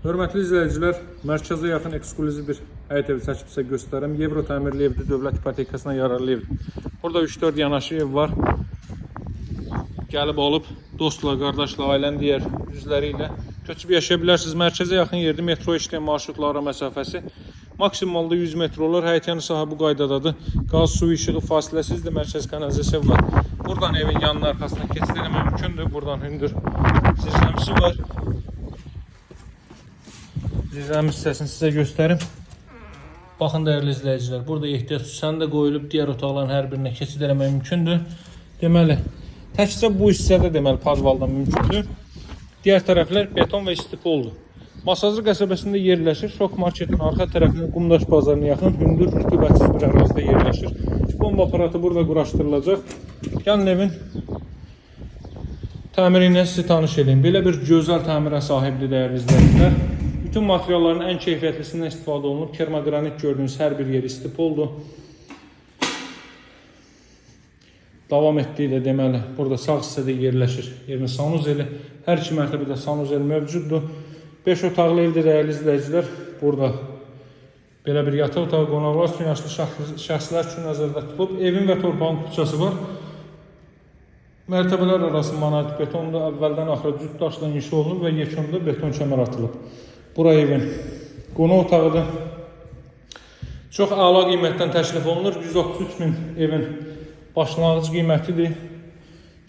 Hörmətli izləyicilər, mərkəzə yaxın eksklüziv bir həyət evi çəkib sizə göstərim. Evro təmirli evdir, dövlət ipotekasına yararlı evdir. Burada 3-4 yanaşı ev var. Gəlib olub dostla, qardaşla, ailən digər üzvləri ilə köçüb yaşaya bilərsiniz. Mərkəzə yaxın yerdir, metro işləyən marşrutlara məsafəsi maksimalda 100 metr olur. Həyət yanı sahə bu qaydadadır. Qaz, su, işığı fasiləsizdir, mərkəz kanalizasiya var. Buradan evin yanına arxasına keçid etmək mümkündür. Buradan hündür zircəmisi var. Zircəmiz hissəsini sizə göstərim. Baxın dəyərli izləyicilər, burada ehtiyac süsəni də qoyulub, digər otaqların hər birinə keçid etmək mümkündür. Deməli, təkcə bu hissədə deməli podvaldan mümkündür. Digər tərəflər beton və istipoldur. Masazır qəsəbəsində yerləşir. Şok marketin arxa tərəfinin Qumdaş bazarına yaxın hündür, rütubətsiz bir ərazidə yerləşir. Bomba aparatı burada quraşdırılacaq. Gəlin evin təmiri ilə sizi tanış edeyim. Belə bir gözəl təmirə sahibdir dəyərli izləyicilər. Bütün materialların ən keyfiyyətlisindən istifadə olunub. Kermogranit gördüyünüz hər bir yeri istipoldur. Davam etdiyi də deməli, burada sağ hissədə yerləşir yerin sanuzeli. Hər iki mərtəbədə sanuzel mövcuddur. 5 otaqlı evdə dəyərli izləyicilər. Burada belə bir yataq otağı, qonaqlar üçün, yaşlı şəxslər üçün nəzərdə tutulub. Evin və torpağın küçəsi var. Mərtəbələr arası monolit betonda əvvəldən axıra cüt daşla inşa olunub və yekununda beton kəmər atılıb. Bura evin qonaq otağıdır. Çox əla qiymətdən təklif olunur. 133 min evin başlanğıc qiymətidir.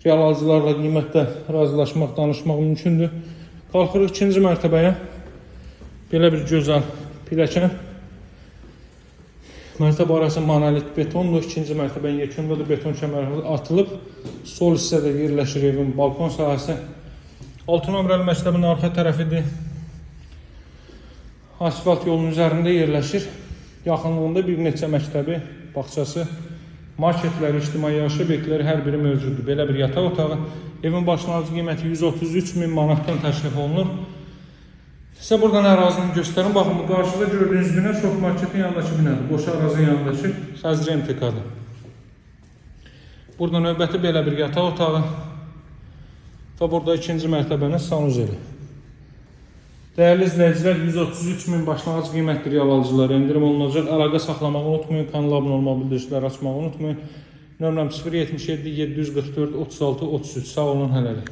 Real alıcılarla qiymətdə razılaşmaq, danışmaq mümkündür. Qalxırıq ikinci mərtəbəyə. Belə bir gözəl pilləkən. Mərtəbə arası monolit betondur. İkinci mərtəbənin yekundadır. Beton kəməri atılıb. Sol hissədə yerləşir evin balkon sahəsi. 6 nömrəli məktəbin arxa tərəfidir. Asfalt yolunun üzərində yerləşir. Yaxınlığında bir neçə məktəbi, bağçası, marketləri, ictimai yaşayış obyektləri hər biri mövcuddur. Belə bir yataq otağı. Evin başlanğıc qiyməti 133 min manatdan təklif olunur. Sizə buradan ərazini göstərim. Baxın, bu qarşıda gördüyünüz bina şok marketin yanındakı binadır. Boş ərazinin yanındakı Xəzri MTK-dır. Burada növbəti belə bir yataq otağı və burada ikinci mərtəbənin sanuzeli. Dəyərli izləyicilər, 133 min başlanğıc qiymətli real alıcılara endirim olunacaq. Əlaqə saxlamağı unutmayın, kanala abunə olmağı, bildirişləri açmağı unutmayın. Nömrəm 077 744 36 33. Sağ olun, hələlik.